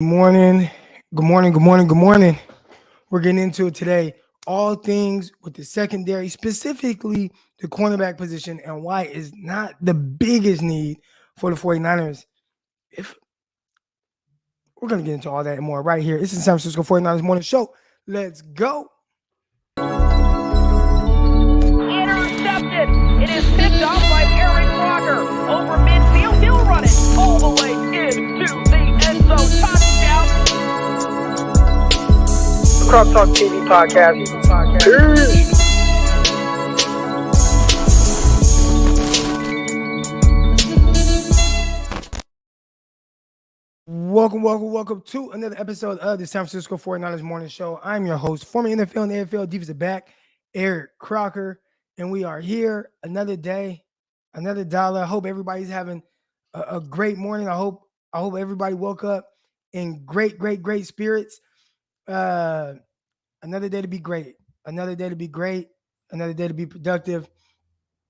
Morning. Good morning. Good morning. Good morning. We're getting into it today. All things with the secondary, specifically the cornerback position, and why is not the biggest need for the 49ers. If we're going to get into all that and more right here. It's the San Francisco 49ers Morning Show. Let's go. Intercepted. It is picked off by Aaron Crocker. Over midfield, he'll run it all the way into the end zone. Touchdown. Crock Talk TV podcast. Welcome to another episode of the San Francisco 49ers Morning Show. I'm your host, former NFL and AFL defensive back, Eric Crocker, and we are here another day, another dollar. I hope everybody's having a great morning. I hope everybody woke up in great spirits. Another day to be great. Another day to be great. Another day to be productive.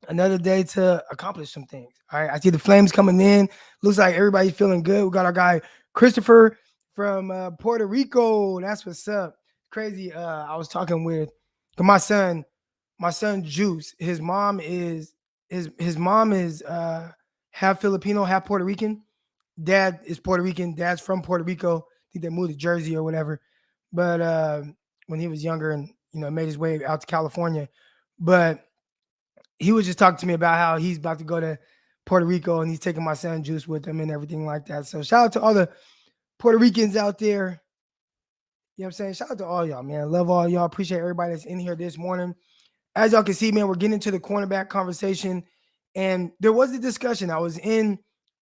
Another day to accomplish some things. All right. I see the flames coming in. Looks like everybody's feeling good. We got our guy Christopher from Puerto Rico. That's what's up. Crazy. I was talking with my son Juice. His mom is half Filipino, half Puerto Rican. Dad is Puerto Rican. Dad's from Puerto Rico. I think they moved to Jersey or whatever. But when he was younger and made his way out to California. But he was just talking to me about how he's about to go to Puerto Rico and he's taking my son Juice with him and everything like that. So shout out to all the Puerto Ricans out there. You know what I'm saying? Shout out to all y'all, man. Love all y'all. Appreciate everybody that's in here this morning. As y'all can see, man, we're getting into the cornerback conversation. And there was a discussion. I was in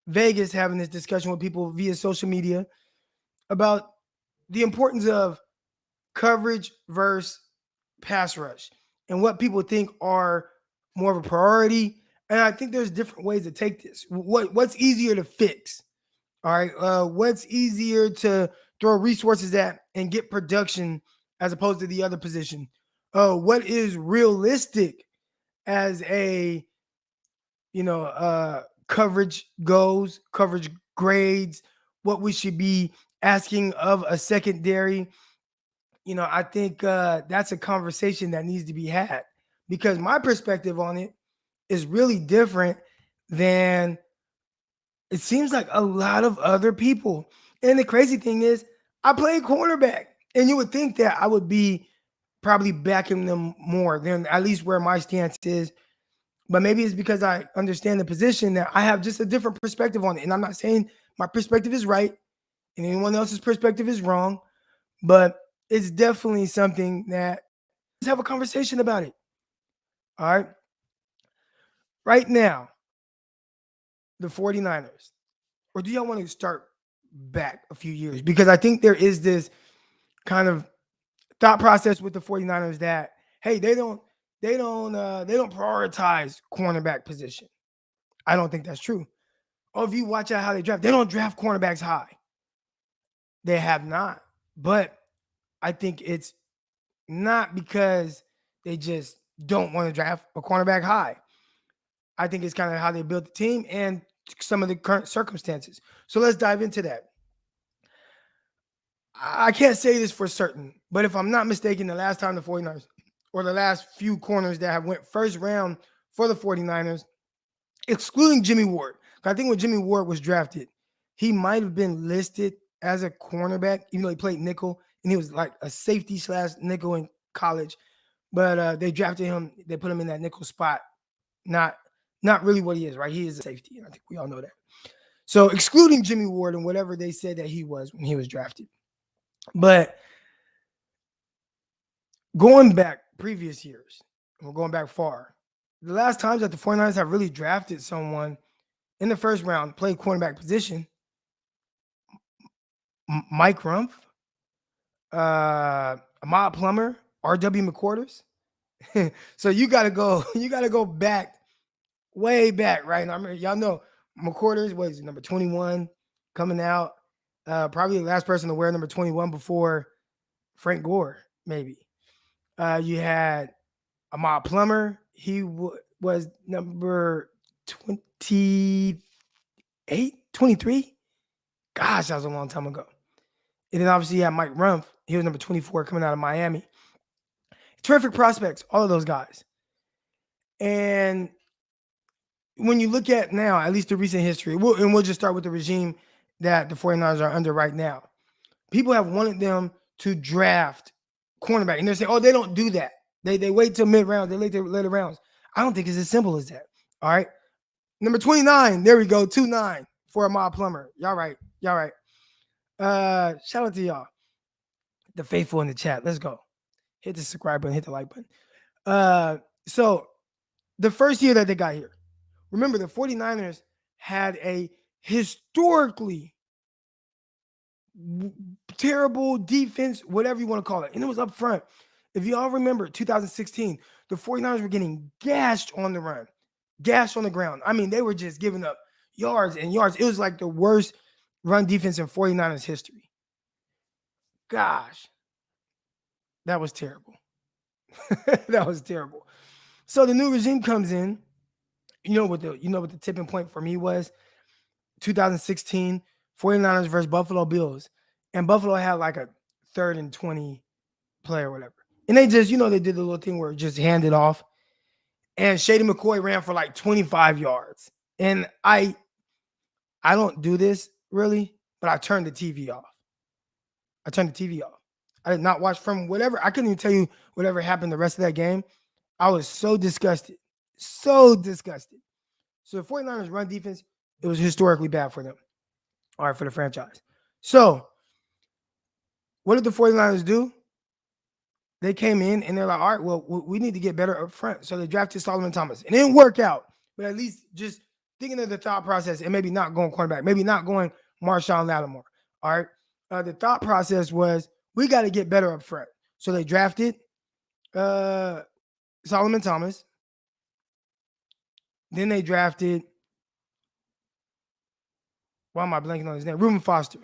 Vegas having this discussion with people via social media about the importance of coverage versus pass rush and what people think are more of a priority. And I think there's different ways to take this. What's easier to fix? All right. What's easier to throw resources at and get production as opposed to the other position? What is realistic as a coverage goes, coverage grades, what we should be asking of a secondary? I think that's a conversation that needs to be had because my perspective on it is really different than it seems like a lot of other people. And the crazy thing is, I play cornerback, and you would think that I would be probably backing them more than at least where my stance is. But maybe it's because I understand the position that I have just a different perspective on it. And I'm not saying my perspective is right and anyone else's perspective is wrong, but it's definitely something that let's have a conversation about it. All right. Right now, the 49ers, or do y'all want to start back a few years? Because I think there is this kind of thought process with the 49ers that, hey, they don't prioritize cornerback position. I don't think that's true. Oh, if you watch out how they don't draft cornerbacks high. They have not. But I think it's not because they just don't want to draft a cornerback high. I think it's kind of how they built the team and some of the current circumstances. So let's dive into that. I can't say this for certain, but if I'm not mistaken, the last time the 49ers or the last few corners that have went first round for the 49ers, excluding Jimmy Ward, I think when Jimmy Ward was drafted, he might have been listed as a cornerback, even though he played nickel, and he was like a safety / nickel in college. But they drafted him. They put him in that nickel spot. Not really what he is, right? He is a safety. I think we all know that. So excluding Jimmy Ward and whatever they said that he was when he was drafted. But going back previous years, we're going back far. The last times that the 49ers have really drafted someone in the first round, played cornerback position, Mike Rumpf, Ahmad Plummer, R.W. McQuarters. So you got to go back, way back, right? I mean, y'all know McQuarters was number 21 coming out. Probably the last person to wear number 21 before Frank Gore, maybe. You had Ahmad Plummer. He was number 28, 23. Gosh, that was a long time ago. And then obviously you had Mike Rumph. He was number 24 coming out of Miami. Terrific prospects, all of those guys. And when you look at now, at least the recent history, we'll just start with the regime that the 49ers are under right now. People have wanted them to draft cornerback. And they're saying, oh, they don't do that. They wait till mid-round. They wait till later rounds. I don't think it's as simple as that. All right. Number 29. There we go. 2-9 for Ahmad Plummer. Y'all right. Shout out to y'all. The faithful in the chat. Let's go. Hit the subscribe button. Hit the like button. So the first year that they got here, remember the 49ers had a historically terrible defense, whatever you want to call it. And it was up front. If you all remember 2016, the 49ers were getting gashed on the run, gashed on the ground. I mean, they were just giving up yards and yards. It was like the worst run defense in 49ers history. Gosh, that was terrible. That was terrible. So the new regime comes in. You know what the tipping point for me was? 2016 49ers versus Buffalo Bills. And Buffalo had like a 3rd and 20 play or whatever. And they just, they did the little thing where it just handed off. And Shady McCoy ran for like 25 yards. And I don't do this really, but I turned the TV off. I did not watch from whatever. I couldn't even tell you whatever happened the rest of that game. I was so disgusted. So disgusted. So the 49ers run defense, it was historically bad for them. All right, for the franchise. So what did the 49ers do? They came in and they're like, all right, well, we need to get better up front. So they drafted Solomon Thomas. It didn't work out, but at least just thinking of the thought process and maybe not going cornerback, maybe not going Marshawn Lattimore. All right. The thought process was we got to get better up front. So they drafted Solomon Thomas. Then they drafted, why am I blanking on his name? Reuben Foster.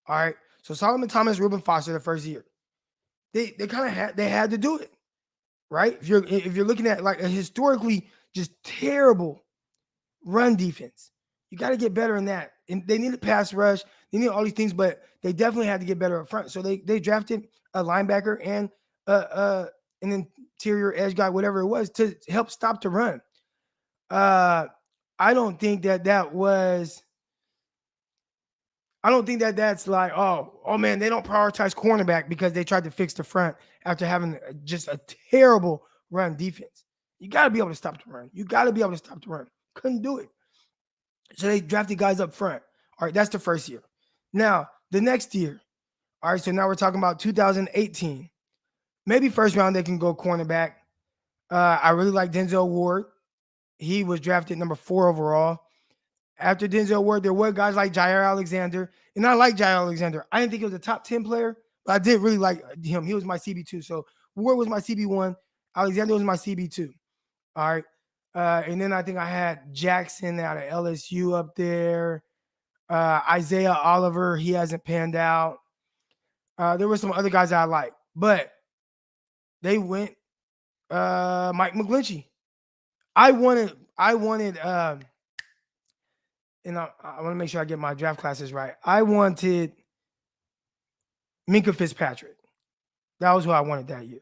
All right. So Solomon Thomas, Reuben Foster the first year. They kind of had to do it, right? If you're looking at like a historically just terrible run defense, you got to get better in that. And they need a pass rush. They need all these things, but they definitely had to get better up front. So they drafted a linebacker and an interior edge guy, whatever it was, to help stop the run. I don't think that's like, oh man, they don't prioritize cornerback because they tried to fix the front after having just a terrible run defense. You got to be able to stop the run. Couldn't do it. So they drafted guys up front. All right, that's the first year. Now, the next year, all right, so now we're talking about 2018. Maybe first round they can go cornerback. I really like Denzel Ward. He was drafted number 4 overall. After Denzel Ward, there were guys like Jair Alexander. And I like Jair Alexander. I didn't think he was a top 10 player, but I did really like him. He was my CB2. So Ward was my CB1. Alexander was my CB2. All right. And then I think I had Jackson out of LSU up there. Isaiah Oliver, he hasn't panned out. There were some other guys that I like. But they went Mike McGlinchey. I wanted and I want to make sure I get my draft classes right. I wanted Minkah Fitzpatrick. That was who I wanted that year.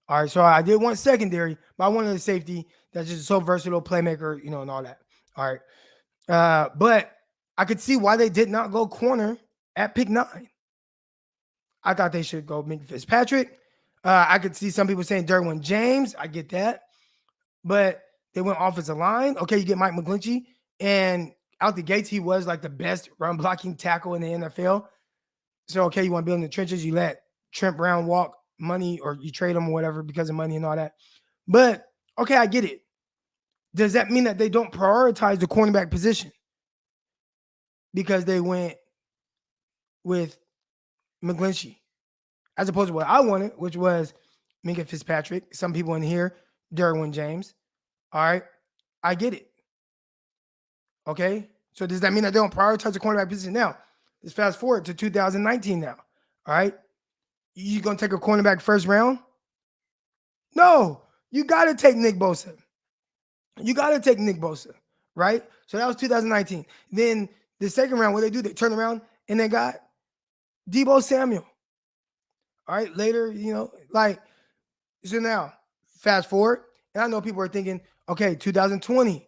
All right, so I did want secondary, but I wanted a safety that's just so versatile, playmaker, and all that. All right. But I could see why they did not go corner at pick 9. I thought they should go Minkah Fitzpatrick. I could see some people saying Derwin James. I get that. But they went offensive line. Okay, you get Mike McGlinchey. And out the gates, he was like the best run blocking tackle in the NFL. So, okay, you want to build in the trenches. You let Trent Brown walk money or you trade him or whatever because of money and all that. But, okay, I get it. Does that mean that they don't prioritize the cornerback position? Because they went with McGlinchey as opposed to what I wanted, which was Minkah Fitzpatrick. Some people in here, Derwin James. All right, I get it. Okay, so does that mean that they don't prioritize the cornerback position now? Let's fast forward to 2019 now. All right, you gonna take a cornerback first round? No, you got to take Nick Bosa. Right? So that was 2019. Then the second round, what they do? They turn around and they got Debo Samuel. All right, later, like, so now, fast forward, and I know people are thinking, okay, 2020,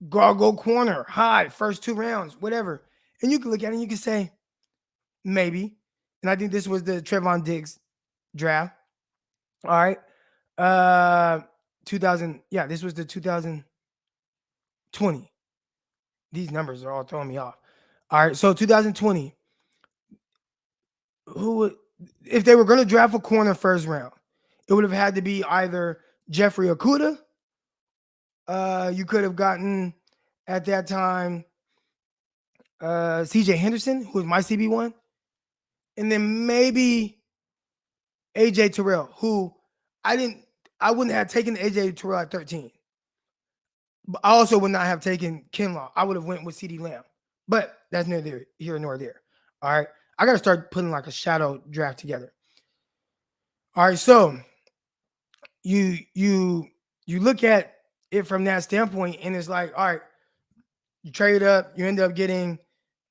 go corner, high, first 2 rounds, whatever. And you can look at it and you can say, maybe. And I think this was the Trevon Diggs draft. All right. 2000, yeah, this was the 2020. These numbers are all throwing me off. All right, so 2020, who would, if they were going to draft a corner first round, it would have had to be either Jeffrey Okuda. You could have gotten at that time CJ Henderson, who was my CB1, and then maybe AJ Terrell, who I wouldn't have taken AJ Terrell at 13. But I also would not have taken Kinlaw. I would have went with CD Lamb. But that's neither here nor there. All right. I got to start putting like a shadow draft together. All right. So you look at it from that standpoint, and it's like, all right, you trade up, you end up getting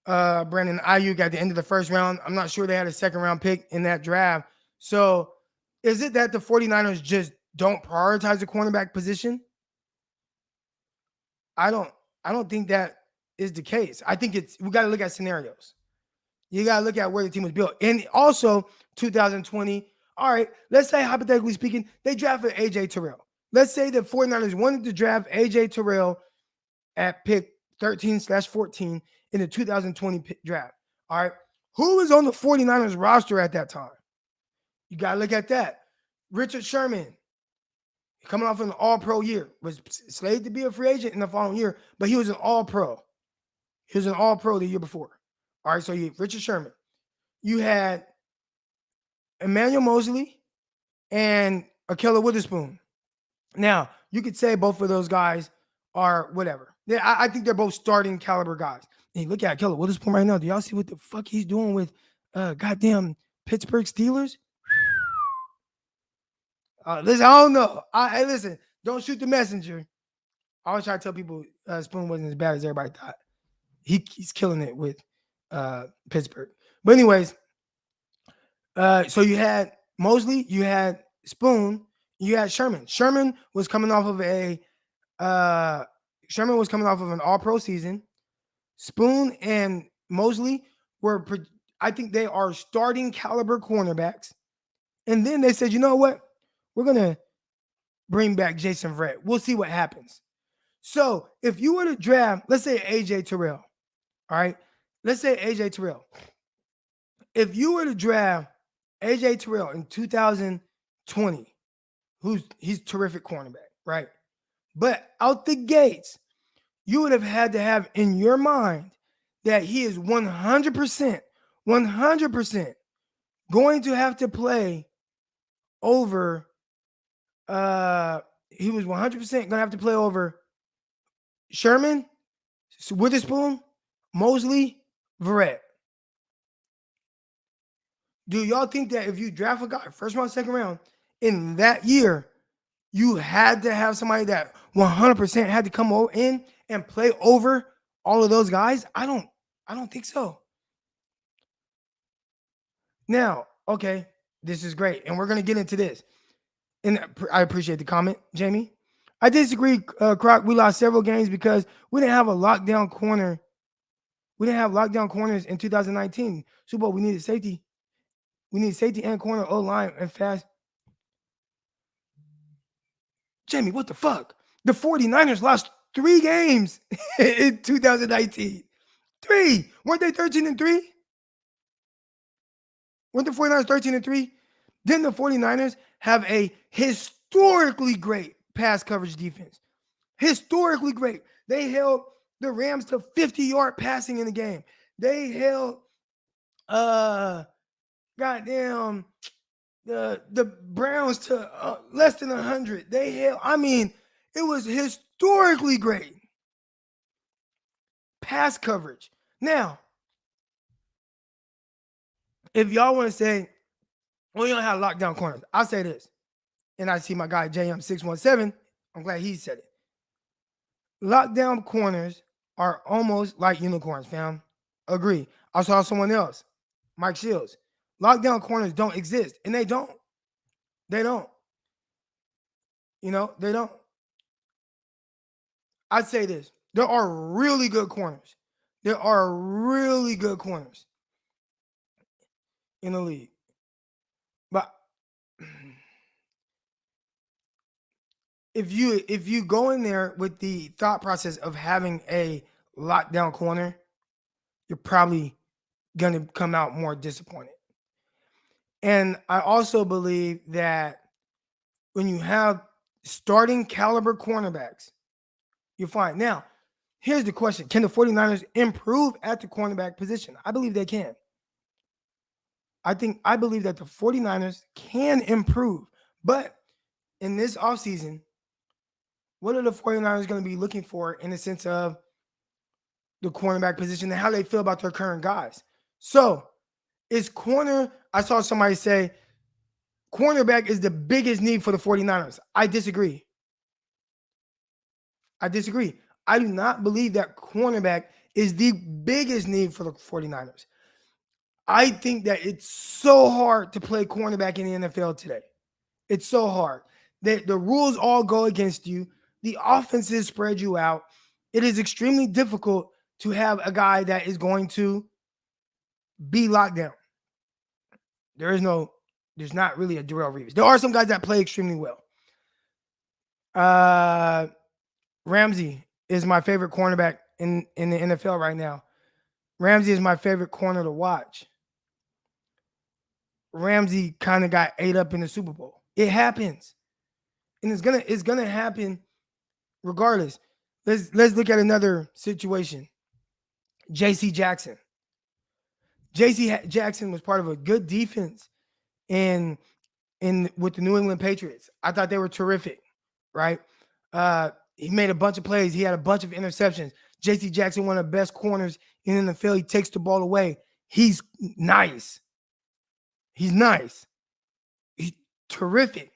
Brandon Ayuk at the end of the first round. I'm not sure they had a second round pick in that draft. So is it that the 49ers just don't prioritize the cornerback position? I don't think that is the case. I think we got to look at scenarios. You got to look at where the team was built. And also 2020, all right, let's say hypothetically speaking, they drafted AJ Terrell. Let's say the 49ers wanted to draft AJ Terrell at pick 13/14 in the 2020 draft. All right. Who was on the 49ers roster at that time? You got to look at that. Richard Sherman, coming off an all-pro year, was slated to be a free agent in the following year, but he was an all-pro. He was an all-pro the year before. All right, so you had Richard Sherman. You had Emmanuel Mosley and Ahkello Witherspoon. Now, you could say both of those guys are whatever. I think they're both starting caliber guys. And you look at Ahkello Witherspoon right now. Do y'all see what the fuck he's doing with goddamn Pittsburgh Steelers? Listen, I don't know. Listen, don't shoot the messenger. I always try to tell people Spoon wasn't as bad as everybody thought. He's killing it with Pittsburgh. But anyways, so you had Mosley, you had Spoon, you had Sherman. Sherman was coming off of an all-pro season. Spoon and Mosley I think they are starting caliber cornerbacks. And then they said, you know what? We're going to bring back Jason Verrett. We'll see what happens. So if you were to draft, let's say AJ Terrell, all right? Let's say AJ Terrell. If you were to draft AJ Terrell in 2020, he's terrific cornerback, right? But out the gates, you would have had to have in your mind that he is 100% going to have to play over he was 100% going to have to play over Sherman, Witherspoon, Mosley, Verrett. Do y'all think that if you draft a guy first round, second round in that year, you had to have somebody that 100% had to come in and play over all of those guys? I don't think so. Now, okay, this is great, and we're gonna get into this. And I appreciate the comment, Jamie. I disagree, Crock. We lost several games because we didn't have a lockdown corner. We didn't have lockdown corners in 2019 Super Bowl. We needed safety. We need safety and corner, O-line, and fast. Jamie, what the fuck? The 49ers lost 3 games in 2019. 3. Weren't they 13-3? Weren't the 49ers 13-3? Didn't the 49ers have a historically great pass coverage defense? Historically great. They held the Rams to 50-yard passing in the game. They held goddamn the Browns to less than 100. They held, it was historically great pass coverage. Now, if y'all want to say, well, you don't have lockdown corners, I'll say this. And I see my guy JM617. I'm glad he said it. Lockdown corners are almost like unicorns, fam. Agree. I saw someone else. Mike Shields. Lockdown corners don't exist, and they don't. They don't. They don't. I'd say this. There are really good corners. There are really good corners in the league. But if you go in there with the thought process of having a lockdown corner, you're probably going to come out more disappointed. And I also believe that when you have starting caliber cornerbacks, you're fine. Now, here's the question. Can the 49ers improve at the cornerback position? I believe they can. I believe that the 49ers can improve. But in this offseason, what are the 49ers going to be looking for in the sense of the cornerback position and how they feel about their current guys? So, I saw somebody say, cornerback is the biggest need for the 49ers. I disagree. I do not believe that cornerback is the biggest need for the 49ers. I think that it's so hard to play cornerback in the NFL today. It's so hard. The rules all go against you. The offenses spread you out. It is extremely difficult to have a guy that is going to be locked down. There's not really a Darrelle Reeves. There are some guys that play extremely well. Ramsey is my favorite cornerback in the NFL right now. Ramsey is my favorite corner to watch. Ramsey kind of got ate up in the Super Bowl. It happens. And it's gonna happen regardless. Let's look at another situation. J.C. Jackson. J.C. Jackson was part of a good defense with the New England Patriots. I thought they were terrific, right? He made a bunch of plays. He had a bunch of interceptions. J.C. Jackson, one of the best corners in the NFL. He takes the ball away. He's nice. He's terrific.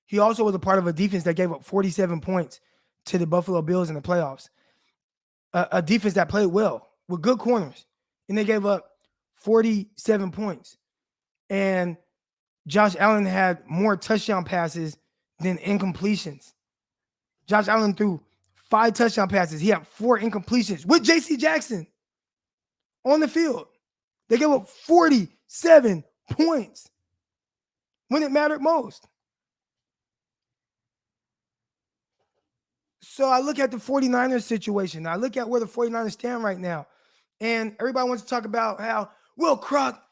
He also was a part of a defense that gave up 47 points to the Buffalo Bills in the playoffs. A defense that played well with good corners, and they gave up 47 points. And Josh Allen had more touchdown passes than incompletions. Josh Allen threw 5 touchdown passes. He had 4 incompletions with J.C. Jackson on the field. They gave up 47 points when it mattered most. So I look at the 49ers situation. I look at where the 49ers stand right now. And everybody wants to talk about how, Crock,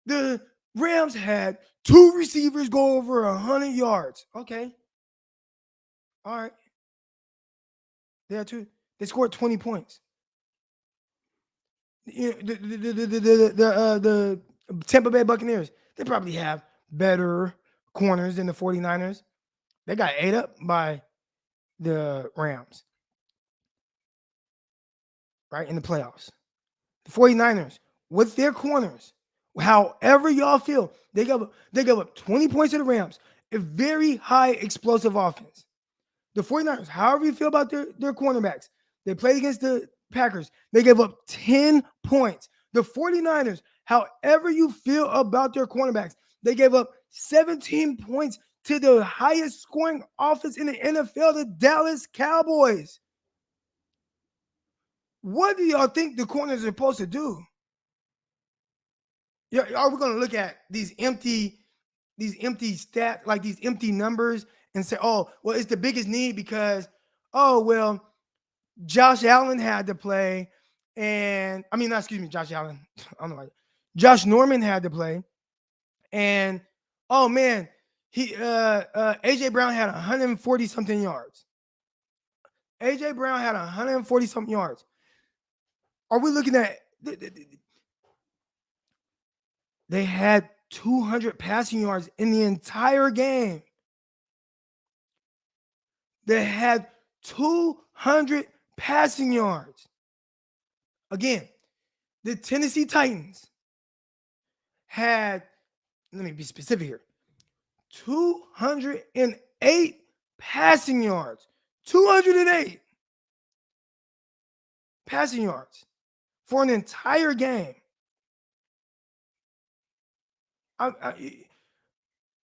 the Rams had 2 receivers go over 100 yards. Okay. All right. They scored 20 points. The Tampa Bay Buccaneers, they probably have better corners than the 49ers. They got ate up by the Rams, right, in the playoffs. The 49ers, with their corners, however y'all feel, they gave up 20 points to the Rams, a very high explosive offense. The 49ers, however you feel about their cornerbacks, they played against the Packers. They gave up 10 points. The 49ers, however you feel about their cornerbacks, they gave up 17 points to the highest scoring offense in the NFL, the Dallas Cowboys. What do y'all think the corners are supposed to do? Are we going to look at these empty stats, like these empty numbers, and say, it's the biggest need because, Josh Allen had to play, and Josh Allen. I don't know. Josh Norman had to play, and AJ Brown had 140 something yards. AJ Brown had 140 something yards. Are we looking at? They had 200 passing yards in the entire game. They had 200 passing yards. Again, the Tennessee Titans had, let me be specific here, 208 passing yards. 208 passing yards for an entire game.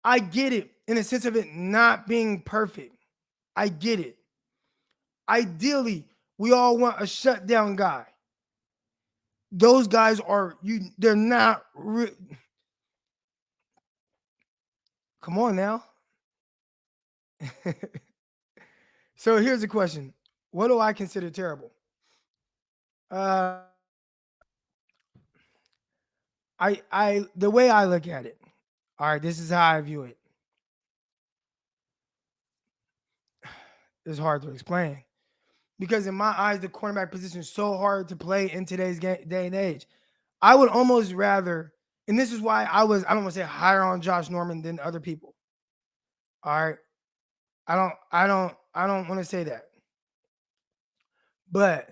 I get it in the sense of it not being perfect. I get it. Ideally, we all want a shutdown guy. Those guys are they're not come on now. So here's the question. What do I consider terrible? Uh I the way I look at it. All right, this is how I view it. It's hard to explain because in my eyes, the cornerback position is so hard to play in today's day and age. I would almost rather, and this is why I don't want to say higher on Josh Norman than other people. All right, I don't want to say that, but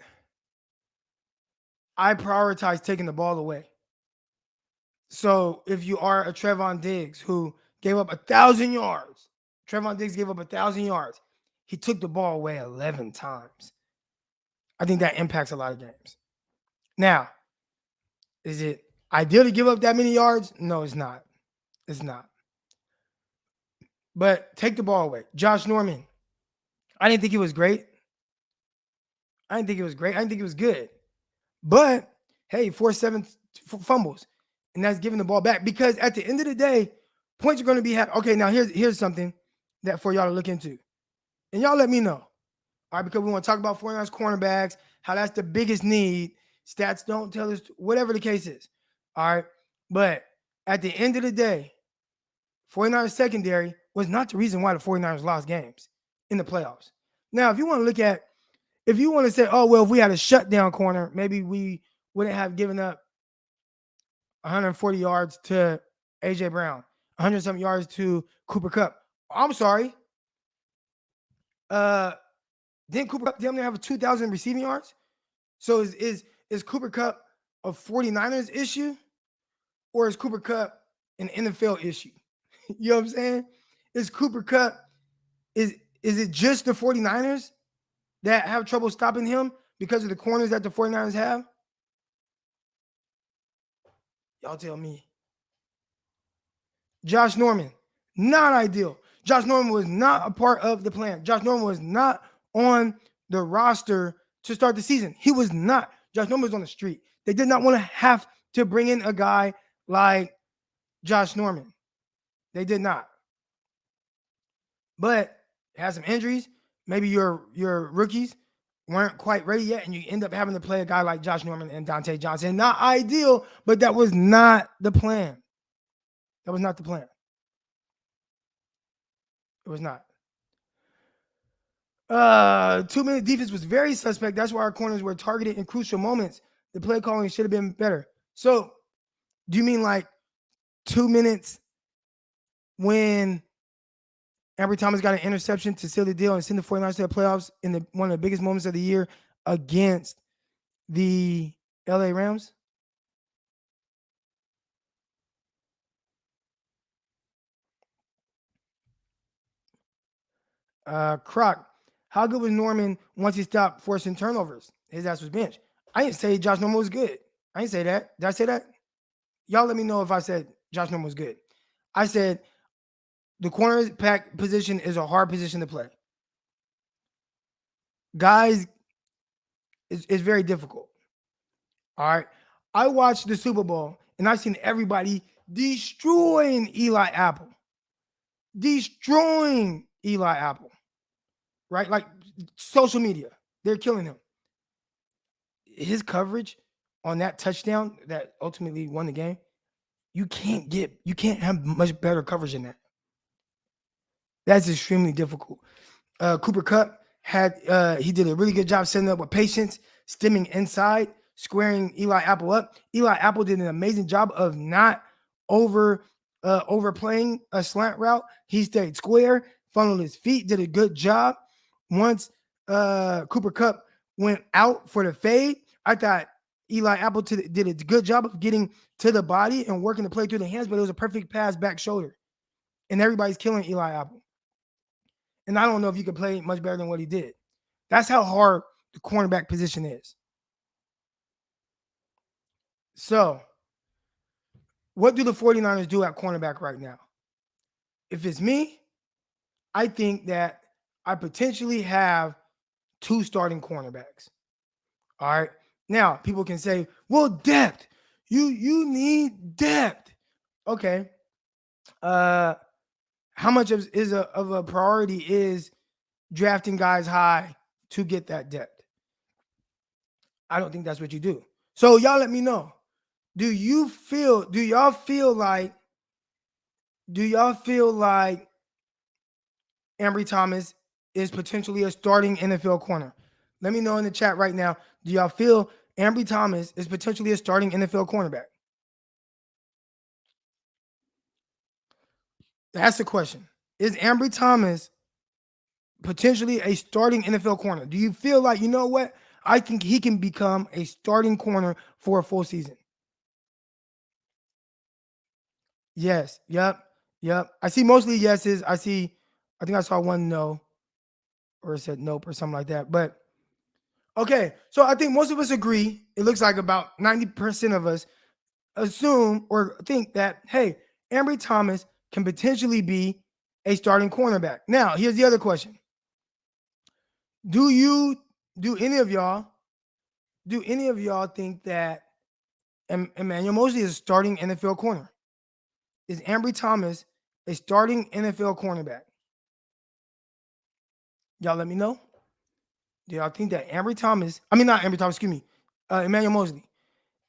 I prioritize taking the ball away. So if you are a Trevon Diggs who gave up 1,000 yards, Trevon Diggs gave up 1,000 yards. He took the ball away 11 times. I think that impacts a lot of games. Now, is it ideal to give up that many yards? No, it's not. It's not. But take the ball away. Josh Norman, I didn't think he was great. I didn't think it was great. I didn't think it was good. But hey, 4-7 fumbles, and that's giving the ball back because at the end of the day, points are going to be had. Okay, now here's something that for y'all to look into, and y'all let me know. All right, because we want to talk about 49ers cornerbacks, how that's the biggest need. Stats don't tell us whatever the case is. All right, but at the end of the day, 49ers secondary was not the reason why the 49ers lost games in the playoffs. Now, if you want to look at if you want to say, oh, well, if we had a shutdown corner, maybe we wouldn't have given up 140 yards to A.J. Brown, 100-something yards to Cooper Kupp. I'm sorry. Didn't Cooper Kupp damn near have 2,000 receiving yards? So is Cooper Kupp a 49ers issue? Or is Cooper Kupp an NFL issue? You know what I'm saying? Is Cooper Kupp, is it just the 49ers that have trouble stopping him because of the corners that the 49ers have? Y'all tell me. Josh Norman, not ideal. Josh Norman was not a part of the plan. Josh Norman was not on the roster to start the season. He was not. Josh Norman was on the street. They did not want to have to bring in a guy like Josh Norman. They did not. But had some injuries. Maybe your rookies weren't quite ready yet, and you end up having to play a guy like Josh Norman and Dante Johnson. Not ideal, but that was not the plan. That was not the plan. It was not. 2-minute defense was very suspect. That's why our corners were targeted in crucial moments. The play calling should have been better. So, do you mean like 2 minutes when Ambry Thomas got an interception to seal the deal and send the 49ers to the playoffs in one of the biggest moments of the year against the LA Rams? Crock, how good was Norman once he stopped forcing turnovers? His ass was benched. I didn't say Josh Norman was good. I didn't say that. Did I say that? Y'all let me know if I said Josh Norman was good. I said the cornerback position is a hard position to play. Guys, it's very difficult. All right. I watched the Super Bowl and I've seen everybody destroying Eli Apple. Destroying Eli Apple. Right? Like social media. They're killing him. His coverage on that touchdown that ultimately won the game, you can't have much better coverage than that. That's extremely difficult. Cooper Kupp he did a really good job setting up with patience, stemming inside, squaring Eli Apple up. Eli Apple did an amazing job of not overplaying a slant route. He stayed square, funneled his feet, did a good job. Once Cooper Kupp went out for the fade, I thought Eli Apple did a good job of getting to the body and working the play through the hands, but it was a perfect pass back shoulder. And everybody's killing Eli Apple. And I don't know if you could play much better than what he did. That's how hard the cornerback position is. So, What do the 49ers do at cornerback right now? If it's me, I think that I potentially have 2 starting cornerbacks. All right. Now, people can say, well, depth. You need depth. Okay. How much of a priority is drafting guys high to get that depth? I don't think that's what you do. So y'all let me know. Do y'all feel like Ambry Thomas is potentially a starting NFL corner? Let me know in the chat right now. Do y'all feel Ambry Thomas is potentially a starting NFL cornerback? That's the question. Is Ambry Thomas potentially a starting NFL corner? Do you feel like, you know what? I think he can become a starting corner for a full season. Yes. Yep. I see mostly yeses. I think I saw one no, or it said nope or something like that. But okay. So I think most of us agree. It looks like about 90% of us assume or think that, hey, Ambry Thomas can potentially be a starting cornerback. Now, here's the other question. Do any of y'all think that Emmanuel Mosley is a starting NFL corner? Is Ambry Thomas a starting NFL cornerback? Y'all let me know. Do y'all think that Emmanuel Mosley.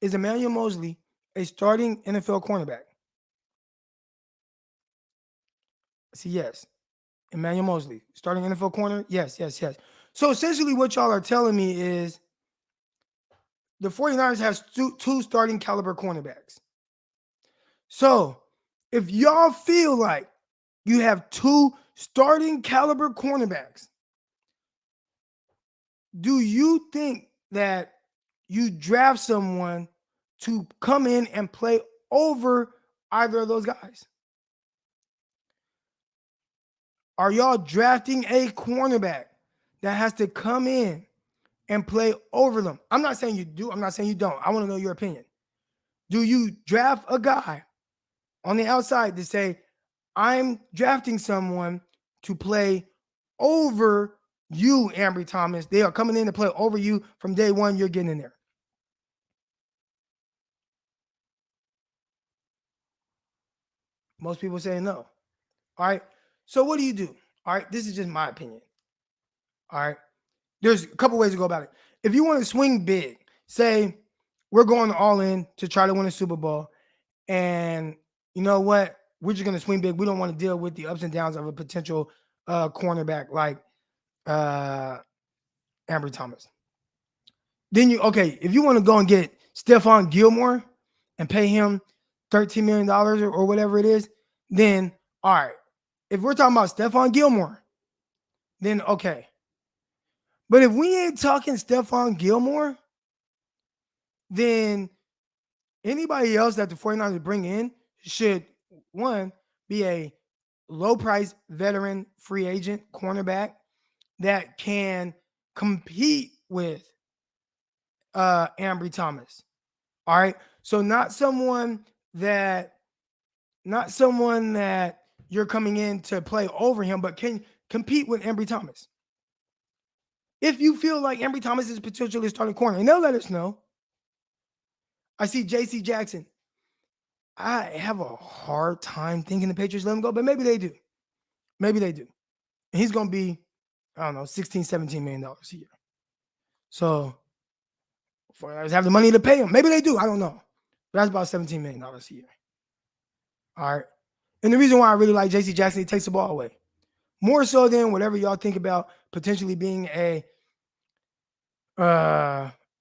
Is Emmanuel Mosley a starting NFL cornerback? See, yes. Emmanuel Mosley, starting NFL corner? Yes. So essentially what y'all are telling me is the 49ers have two starting caliber cornerbacks. So if y'all feel like you have 2 starting caliber cornerbacks, do you think that you draft someone to come in and play over either of those guys? Are y'all drafting a cornerback that has to come in and play over them? I'm not saying you do. I'm not saying you don't. I want to know your opinion. Do you draft a guy on the outside to say, I'm drafting someone to play over you, Ambry Thomas? They are coming in to play over you from day one. You're getting in there. Most people say no. All right. So what do you do? All right. This is just my opinion. All right. There's a couple ways to go about it. If you want to swing big, say we're going all in to try to win a Super Bowl, and you know what? We're just going to swing big. We don't want to deal with the ups and downs of a potential cornerback like Ambry Thomas. Then if you want to go and get Stephon Gilmore and pay him $13 million or whatever it is, then all right. If we're talking about Stephon Gilmore, then okay. But if we ain't talking Stephon Gilmore, then anybody else that the 49ers bring in should, one, be a low-price veteran free agent cornerback that can compete with Ambry Thomas. All right. So not someone that you're coming in to play over him, but can compete with Ambry Thomas. If you feel like Ambry Thomas is potentially starting corner, and they'll let us know. I see JC Jackson. I have a hard time thinking the Patriots let him go, but maybe they do. And he's going to be, I don't know, $16, $17 million a year. So, 49ers have the money to pay him. Maybe they do. I don't know. But that's about $17 million a year. All right. And the reason why I really like JC Jackson, he takes the ball away. More so than whatever y'all think about potentially being a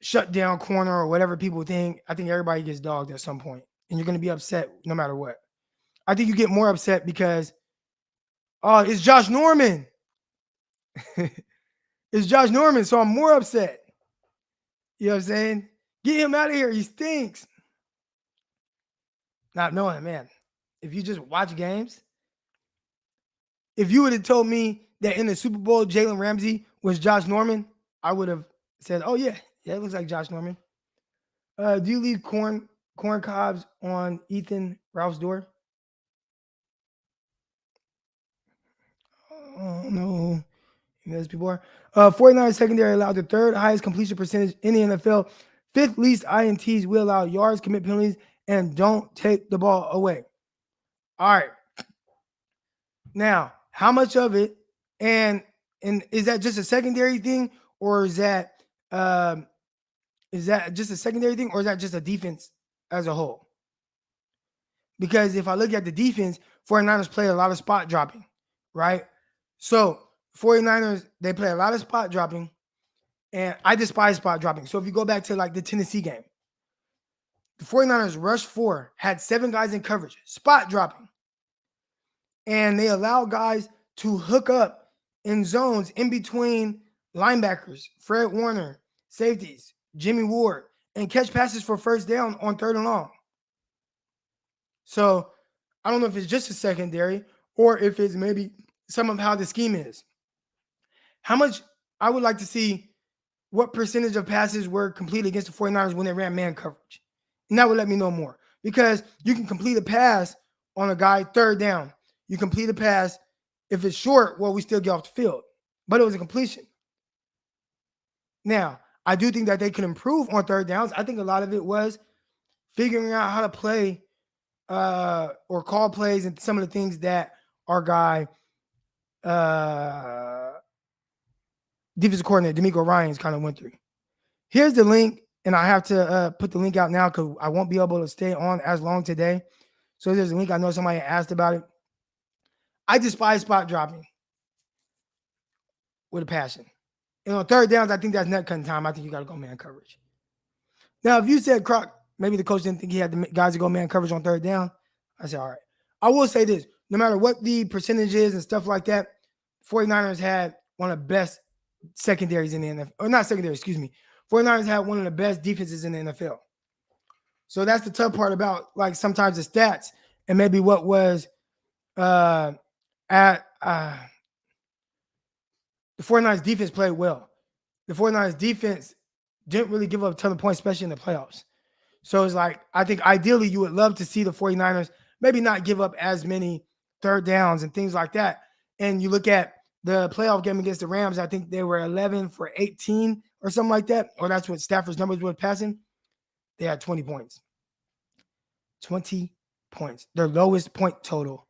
shutdown corner or whatever people think. I think everybody gets dogged at some point, and you're going to be upset no matter what. I think you get more upset because, it's Josh Norman. It's Josh Norman, so I'm more upset. You know what I'm saying? Get him out of here. He stinks. Not knowing, man, if you just watch games, if you would have told me that in the Super Bowl, Jalen Ramsey was Josh Norman, I would have said, oh, yeah, it looks like Josh Norman. Do you leave corn corn cobs on Ethan Ralph's door? Oh no. Those people are. 49ers secondary allowed the third highest completion percentage in the NFL, fifth least INTs. We allow yards, commit penalties, and don't take the ball away. All right. Now, how much of it, and is that just a secondary thing, or is that just a secondary thing, or is that just a defense as a whole? Because if I look at the defense, 49ers play a lot of spot dropping, right? So 49ers, they play a lot of spot dropping, and I despise spot dropping. So if you go back to like the Tennessee game, the 49ers rush 4, had 7 guys in coverage, spot dropping. And they allow guys to hook up in zones in between linebackers, Fred Warner, safeties, Jimmy Ward, and catch passes for first down on 3rd and long. So I don't know if it's just a secondary or if it's maybe some of how the scheme is. How much I would like to see what percentage of passes were completed against the 49ers when they ran man coverage. And that would let me know more. Because you can complete a pass on a guy 3rd down. You complete a pass. If it's short, well, we still get off the field. But it was a completion. Now, I do think that they can improve on 3rd downs. I think a lot of it was figuring out how to play or call plays and some of the things that our guy, defensive coordinator, D'Amico Ryans kind of went through. Here's the link, and I have to put the link out now because I won't be able to stay on as long today. So there's a link. I know somebody asked about it. I despise spot dropping with a passion. And on 3rd downs, I think that's net cutting time. I think you got to go man coverage. Now, if you said Crock, maybe the coach didn't think he had the guys to go man coverage on 3rd down, I said, all right. I will say this. No matter what the percentage is and stuff like that, 49ers had one of the best secondaries in the NFL. Or not secondary, excuse me. 49ers had one of the best defenses in the NFL. So that's the tough part about, like, sometimes the stats and maybe what was the 49ers defense played well. The 49ers defense didn't really give up a ton of points, especially in the playoffs. So it's like, I think ideally you would love to see the 49ers maybe not give up as many 3rd downs and things like that. And you look at the playoff game against the Rams, I think they were 11 for 18 or something like that. Or that's what Stafford's numbers were passing. They had 20 points. 20 points. Their lowest point total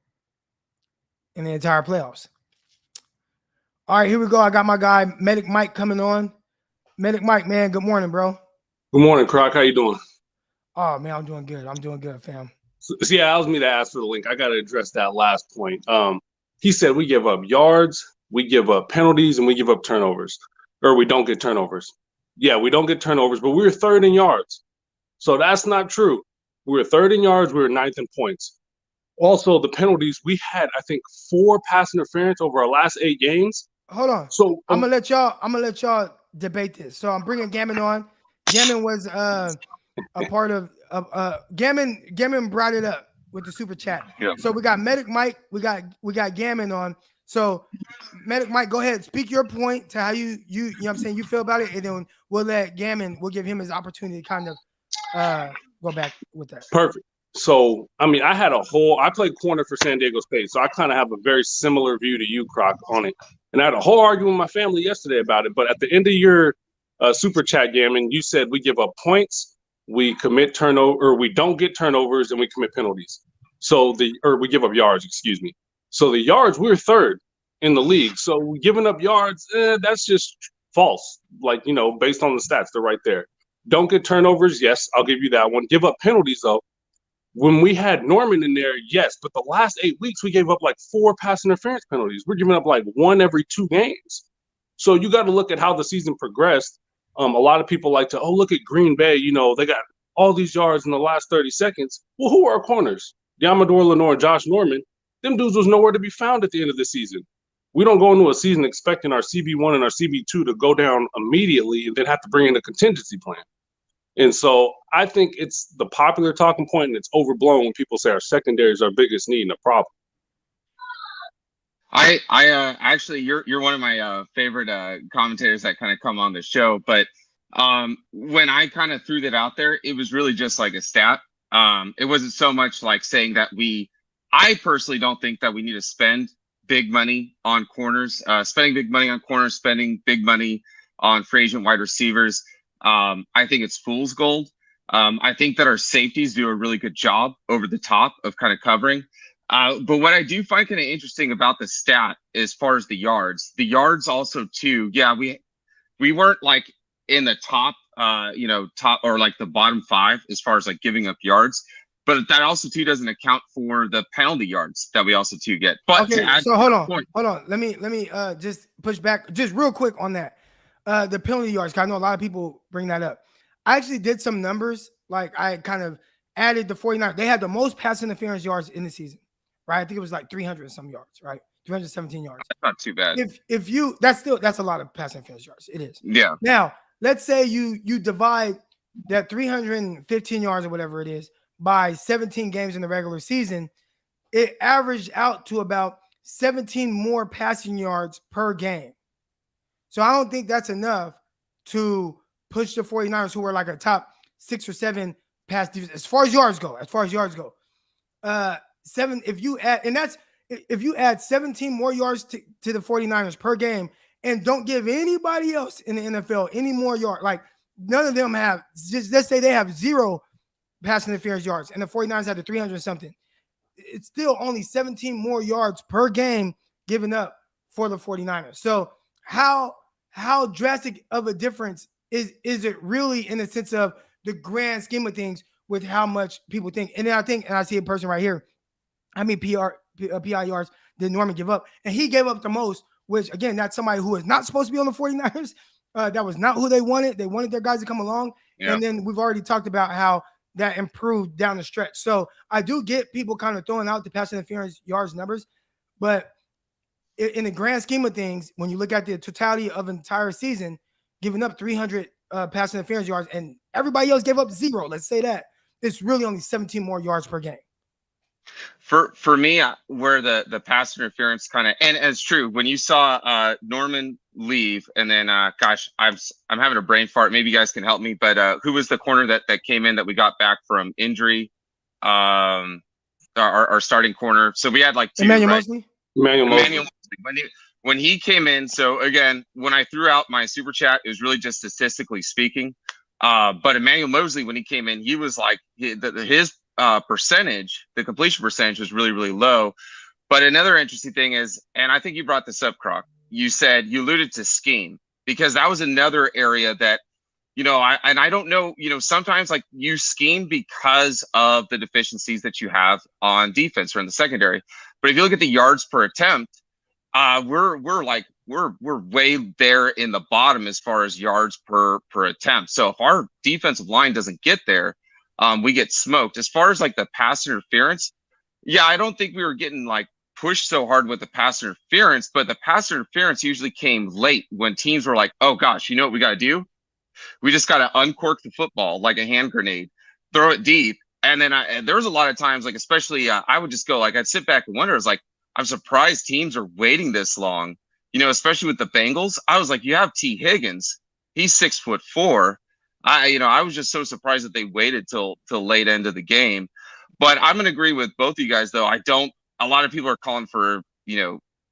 in the entire playoffs. All right, here we go. I got my guy, Medic Mike, coming on. Medic Mike, man, good morning, bro. Good morning, Crock. How you doing? Oh, man, I'm doing good. I'm doing good, fam. So yeah, that was me to ask for the link. I got to address that last point. He said we give up yards, we give up penalties, and we give up turnovers. Or we don't get turnovers. Yeah, we don't get turnovers, but we were 3rd in yards. So that's not true. We were 3rd in yards. We were 9th in points. Also, the penalties, we had, I think, 4 pass interference over our last 8 games. Hold on. So I'm gonna let y'all debate this. So I'm bringing Gammon on. Gammon was a part of Gammon brought it up with the super chat. Yeah. So we got Medic Mike, we got Gammon on. So Medic Mike, go ahead, speak your point to how you know what I'm saying, you feel about it, and then we'll let Gammon, we'll give him his opportunity to kind of go back with that. Perfect. So, I mean, I played corner for San Diego State, so I kind of have a very similar view to you, Croc, on it. And I had a whole argument with my family yesterday about it. But at the end of your super chat, Gammon, you said we give up points, we commit turnover, or we don't get turnovers, and we commit penalties. So we give up yards, excuse me. So the yards, we're 3rd in the league. So giving up yards, that's just false. Like, you know, based on the stats, they're right there. Don't get turnovers, yes, I'll give you that one. Give up penalties, though. When we had Norman in there, yes, but the last 8 weeks, we gave up like 4 pass interference penalties. We're giving up like 1 every 2 games. So you got to look at how the season progressed. A lot of people like to, look at Green Bay. You know, they got all these yards in the last 30 seconds. Well, who are our corners? Yamador Lenore and Josh Norman. Them dudes was nowhere to be found at the end of the season. We don't go into a season expecting our CB1 and our CB2 to go down immediately and then have to bring in a contingency plan. And so I think it's the popular talking point, and it's overblown when people say our secondary is our biggest need and a problem. I actually, you're one of my favorite commentators that kind of come on the show. But when I kind of threw that out there, it was really just like a stat. It wasn't so much like saying that I personally don't think that we need to spend big money on corners, spending big money on corners, spending big money on free agent wide receivers. I think it's fool's gold. I think that our safeties do a really good job over the top of kind of covering. But what I do find kind of interesting about the stat as far as the yards also too, yeah, we weren't like in the top, top or like the bottom 5 as far as like giving up yards. But that also too doesn't account for the penalty yards that we also too get. But okay, so hold on. Let me just push back just real quick on that. The penalty yards, 'cause I know a lot of people bring that up. I actually did some numbers. Like I kind of added the 49. They had the most pass interference yards in the season, right? I think it was like 300 and some yards, right? 317 yards. That's not too bad. If you that's a lot of pass interference yards. It is. Yeah. Now let's say you divide that 315 yards or whatever it is by 17 games in the regular season, it averaged out to about 17 more passing yards per game. So I don't think that's enough to push the 49ers, who are like a top 6 or 7 pass defense as far as yards go. If you add 17 more yards to the 49ers per game and don't give anybody else in the NFL any more yards, like none of them have, just let's say they have 0 pass interference yards and the 49ers have the 300 something, it's still only 17 more yards per game given up for the 49ers. So how drastic of a difference is it really in the sense of the grand scheme of things with how much people think? And then I see a person right here, how many PI yards did Norman give up? And he gave up the most, which again, that's somebody who is not supposed to be on the 49ers. That was not who they wanted. They wanted their guys to come along. Yeah. And then we've already talked about how that improved down the stretch. So I do get people kind of throwing out the pass interference yards numbers, but in the grand scheme of things, when you look at the totality of an entire season, giving up 300 pass interference yards and everybody else gave up 0, let's say that, it's really only 17 more yards per game. For me, where the pass interference kind of, and it's true, when you saw Norman leave, and then gosh, I'm having a brain fart. Maybe you guys can help me. But who was the corner that came in that we got back from injury? Our starting corner. So we had like 2. Emmanuel right? Mosley. Emmanuel Mosley. When he came in. So again, when I threw out my super chat, it was really just statistically speaking. But Emmanuel Mosley, when he came in, he was like his percentage, the completion percentage was really, really low. But another interesting thing is, and I think you brought this up, Crock, you alluded to scheme, because that was another area that, I don't know, sometimes like you scheme because of the deficiencies that you have on defense or in the secondary. But if you look at the yards per attempt, we're way there in the bottom as far as yards per attempt. So if our defensive line doesn't get there, we get smoked. As far as like the pass interference, yeah, I don't think we were getting like pushed so hard with the pass interference, but the pass interference usually came late when teams were like, oh gosh, you know what we got to do? We just got to uncork the football like a hand grenade, throw it deep. And then there was a lot of times, like, especially I would just go, like, I'd sit back and wonder, I was like, I'm surprised teams are waiting this long, especially with the Bengals. I was like, you have T. Higgins. He's 6'4". I was just so surprised that they waited till late end of the game. But I'm going to agree with both of you guys, though. A lot of people are calling for,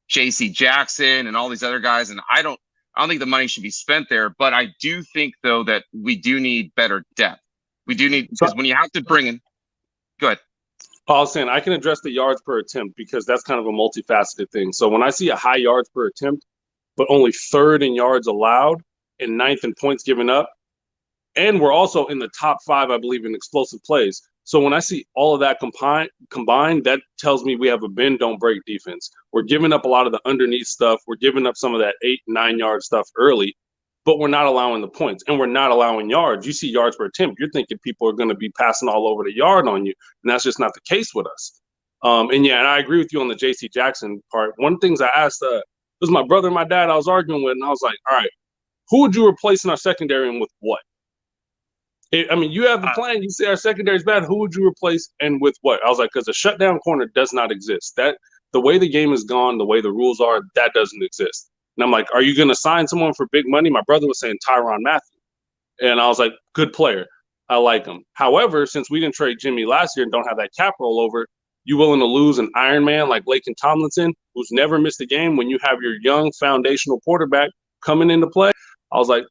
J.C. Jackson and all these other guys. And I don't think the money should be spent there. But I do think, though, that we do need better depth. We do need, because when you have to bring in, go ahead. I was saying I can address the yards per attempt because that's kind of a multifaceted thing. So when I see a high yards per attempt, but only 3rd in yards allowed and 9th in points given up, and we're also in the top 5, I believe, in explosive plays. So when I see all of that combined, that tells me we have a bend, don't break defense. We're giving up a lot of the underneath stuff. We're giving up some of that 8-9 yard stuff early, but we're not allowing the points and we're not allowing yards. You see yards per attempt, you're thinking people are going to be passing all over the yard on you, and that's just not the case with us. And I agree with you on the J.C. Jackson part. One of the things I asked was my brother and my dad I was arguing with, and I was like, all right, who would you replace in our secondary and with what? You have the plan. You say our secondary is bad. Who would you replace and with what? I was like, because a shutdown corner does not exist. That the way the game is gone, the way the rules are, that doesn't exist. And I'm like, are you going to sign someone for big money? My brother was saying Tyrann Mathieu. And I was like, good player. I like him. However, since we didn't trade Jimmy last year and don't have that cap rollover, you willing to lose an Iron Man like Laken Tomlinson, who's never missed a game, when you have your young foundational quarterback coming into play? I was like,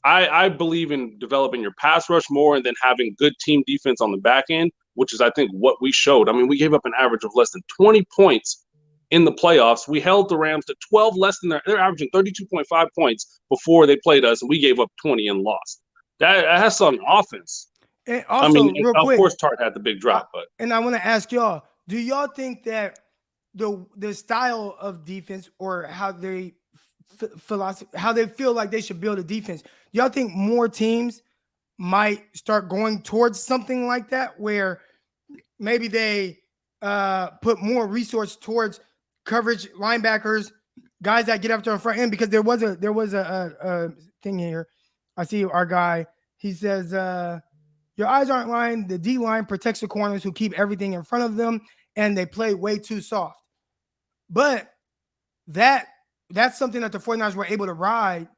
I believe in developing your pass rush more and then having good team defense on the back end, which is, I think, what we showed. I mean, we gave up an average of less than 20 points in the playoffs. We held the Rams to 12 less than they're averaging 32.5 points before they played us, and we gave up 20 and lost. That has some offense. And also, real of quick, course, Tart had the big drop, but and I want to ask y'all: do y'all think that the style of defense or how they how they feel like they should build a defense? Do y'all think more teams might start going towards something like that, where maybe they put more resource towards coverage, linebackers, guys that get after the front end? Because there was a thing here. I see our guy. He says, your eyes aren't lying. The D line protects the corners who keep everything in front of them, and they play way too soft. But that's something that the 49ers were able to ride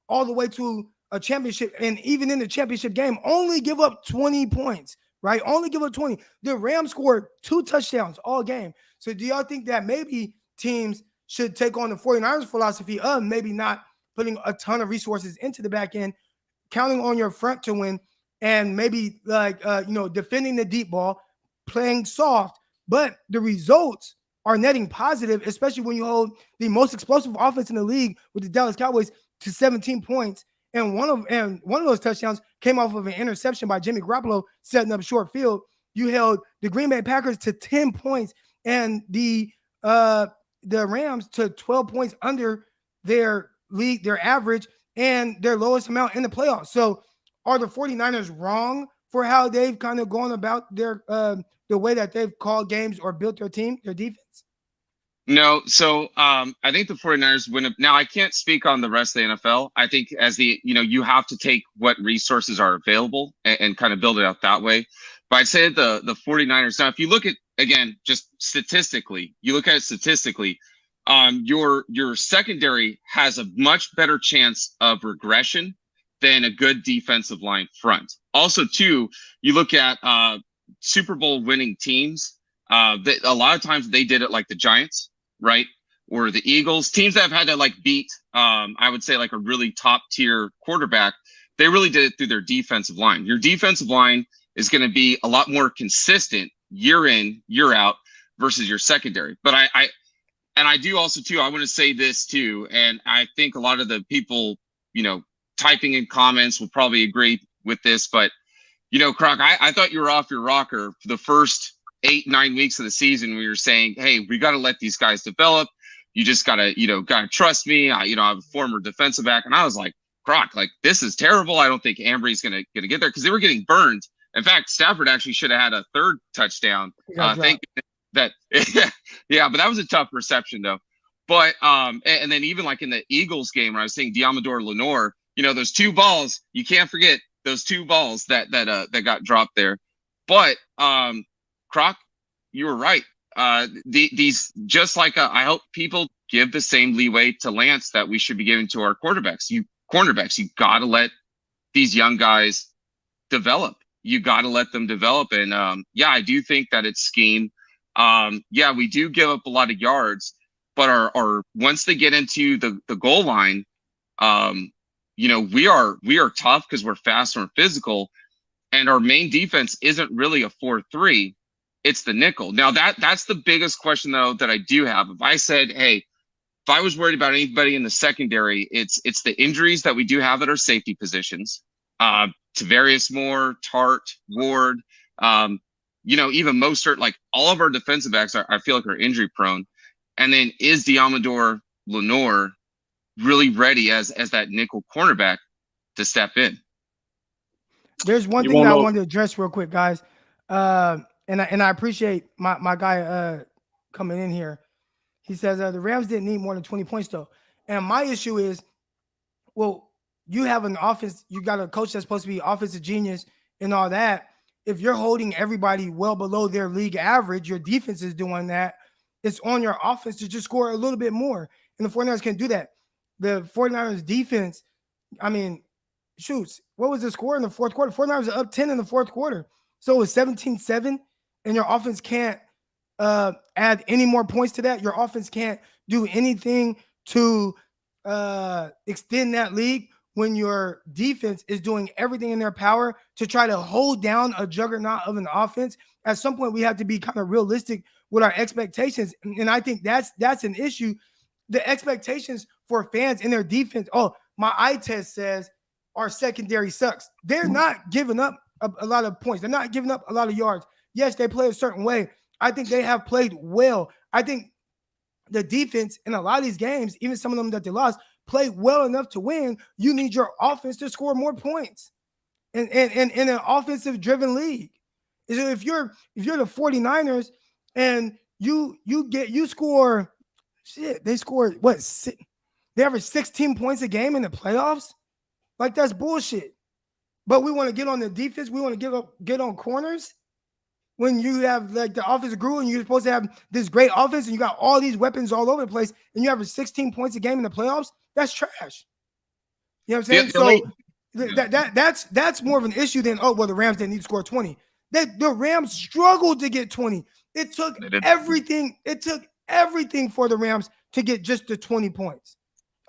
all the way to a championship. And even in the championship game, only give up 20 points, right? Only give up 20. The Rams scored 2 touchdowns all game. So do y'all think that maybe teams should take on the 49ers philosophy of maybe not putting a ton of resources into the back end, counting on your front to win, and maybe defending the deep ball, playing soft, but the results are netting positive, especially when you hold the most explosive offense in the league with the Dallas Cowboys to 17 points. And one of those touchdowns came off of an interception by Jimmy Garoppolo setting up short field. You held the Green Bay Packers to 10 points and the Rams to 12 points under their league, their average, and their lowest amount in the playoffs. So are the 49ers wrong for how they've kind of gone about their the way that they've called games or built their team, their defense? No. So I think the 49ers win. Now, I can't speak on the rest of the NFL. I think you have to take what resources are available and kind of build it out that way. But I'd say the 49ers, now, if you look at, again, just statistically, your secondary has a much better chance of regression than a good defensive line front. Also, too, you look at Super Bowl winning teams. A lot of times they did it like the Giants, right? Or the Eagles, teams that have had to beat, I would say, like a really top tier quarterback. They really did it through their defensive line. Your defensive line is going to be a lot more consistent year in, year out versus your secondary. But I do also, too, I want to say this, too, and I think a lot of the people, typing in comments will probably agree with this, but, Crock, I thought you were off your rocker for the first 8-9 weeks of the season. We were saying, hey, we got to let these guys develop. You just got to trust me. I'm a former defensive back. And I was like, Crock, this is terrible. I don't think Ambry's going to get there, because they were getting burned. In fact, Stafford actually should have had a 3rd touchdown. Thank that. Yeah, but that was a tough reception, though. But and then even in the Eagles game, when I was saying Diamador Lenore, those 2 balls, you can't forget those 2 balls that got dropped there. But Crock, you were right. These just I hope people give the same leeway to Lance that we should be giving to our quarterbacks. You got to let these young guys develop. You got to let them develop. And I do think that it's scheme. We do give up a lot of yards, but our once they get into the goal line, we are tough because we're fast and we're physical, and our main defense isn't really a 4-3. It's the nickel. Now that's the biggest question, though, that I do have. If I said, hey, if I was worried about anybody in the secondary, it's the injuries that we do have at our safety positions. Tavarius Moore, Tart, Ward, even Mostert, all of our defensive backs I feel like are injury prone. And then is Diamador Lenore really ready as that nickel cornerback to step in? There's one thing that I wanted to address real quick, guys. And I appreciate my guy coming in here. He says the Rams didn't need more than 20 points, though. And my issue is, well, you have an offense, you got a coach that's supposed to be offensive genius and all that. If you're holding everybody well below their league average, your defense is doing that. It's on your offense to just score a little bit more. And the 49ers can do that. The 49ers defense, shoots. What was the score in the fourth quarter? 49ers are up 10 in the fourth quarter. So it was 17-7, and your offense can't add any more points to that. Your offense can't do anything to extend that lead when your defense is doing everything in their power to try to hold down a juggernaut of an offense. At some point, we have to be kind of realistic with our expectations. And I think that's an issue. The expectations for fans in their defense. Oh, my eye test says our secondary sucks. They're not giving up a lot of points. They're not giving up a lot of yards. Yes, they play a certain way. I think they have played well. I think the defense in a lot of these games, even some of them that they lost, played well enough to win. You need your offense to score more points in an offensive-driven league. So if you're the 49ers and you score, they scored what? They average 16 points a game in the playoffs? Like, that's bullshit. But we want to get on the defense. We want to get on corners. When you have like the offense grew and you're supposed to have this great offense and you got all these weapons all over the place and you have 16 points a game in the playoffs, that's trash. You know what I'm saying? That's more of an issue than, oh, well, the Rams didn't need to score 20. The Rams struggled to get 20. It took everything. It took everything for the Rams to get just the 20 points.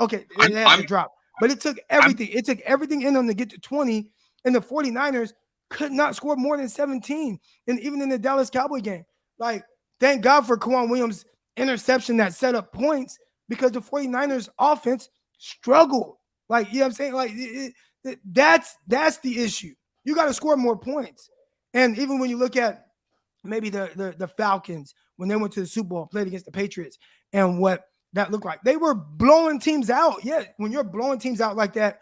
Okay, they had to drop. But it took everything. It took everything in them to get to 20. And the 49ers could not score more than 17. And even in the Dallas Cowboy game, like, thank God for Kwan Williams' interception that set up points because the 49ers offense struggled. Like, you know what I'm saying? Like, that's the issue. You got to score more points. And even when you look at maybe the Falcons, when they went to the Super Bowl, played against the Patriots, and what that looked like, they were blowing teams out. Yeah, when you're blowing teams out like that,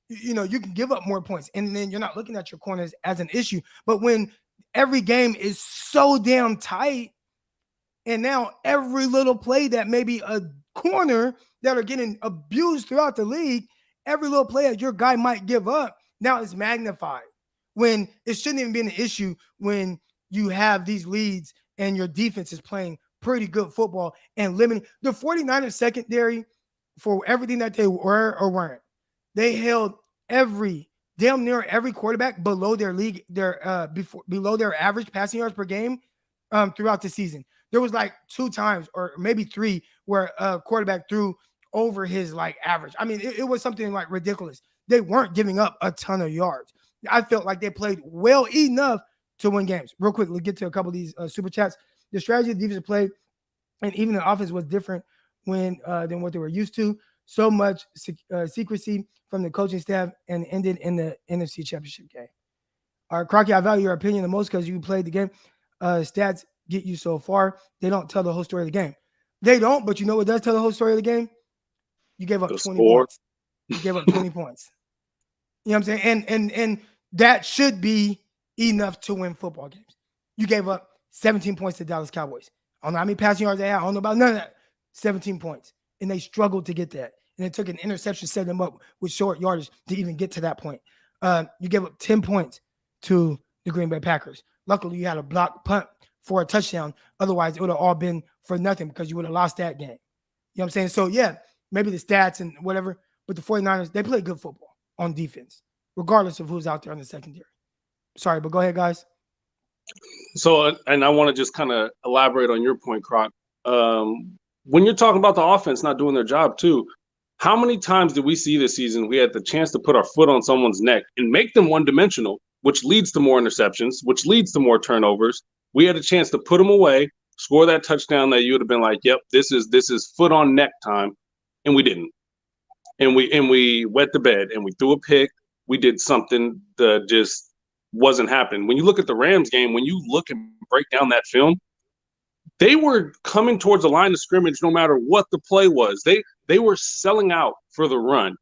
you know, you can give up more points, and then you're not looking at your corners as an issue. But when every game is so damn tight, and now every little play that maybe a corner that are getting abused throughout the league, every little play that your guy might give up, now it's magnified. When it shouldn't even be an issue when you have these leads and your defense is playing pretty good football and limiting. The 49ers secondary, for everything that they were or weren't, they held damn near every quarterback below their below their average passing yards per game throughout the season. There was like 2 times or maybe 3 where a quarterback threw over his like average. I mean, it was something like ridiculous. They weren't giving up a ton of yards. I felt like they played well enough to win games. Real quick, let's get to a couple of these super chats. The strategy of the defense played, and even the offense was different than what they were used to. So much secrecy from the coaching staff and ended in the NFC Championship game. All right, Crocky, I value your opinion the most because you played the game. Stats get you so far. They don't tell the whole story of the game. They don't, but you know what does tell the whole story of the game? You gave up 20 points. You gave up 20 points. You know what I'm saying? And that should be enough to win football games. You gave up 17 points to the Dallas Cowboys. I don't know how many passing yards they had. I don't know about none of that. 17 points. And they struggled to get that. And it took an interception to set them up with short yardage to even get to that point. You gave up 10 points to the Green Bay Packers. Luckily, you had a block punt for a touchdown. Otherwise, it would have all been for nothing because you would have lost that game. You know what I'm saying? So, yeah, maybe the stats and whatever, but the 49ers, they play good football on defense, regardless of who's out there in the secondary. Sorry, but go ahead, guys. So, and I want to just kind of elaborate on your point, Croc. When you're talking about the offense not doing their job too, how many times did we see this season we had the chance to put our foot on someone's neck and make them one-dimensional, which leads to more interceptions, which leads to more turnovers? We had a chance to put them away, score that touchdown that you would have been like, yep, this is foot on neck time, and we didn't. And we wet the bed and we threw a pick. We did something that just wasn't happening. When you look at the Rams game, when you look and break down that film, they were coming towards the line of scrimmage no matter what the play was. They were selling out for the run.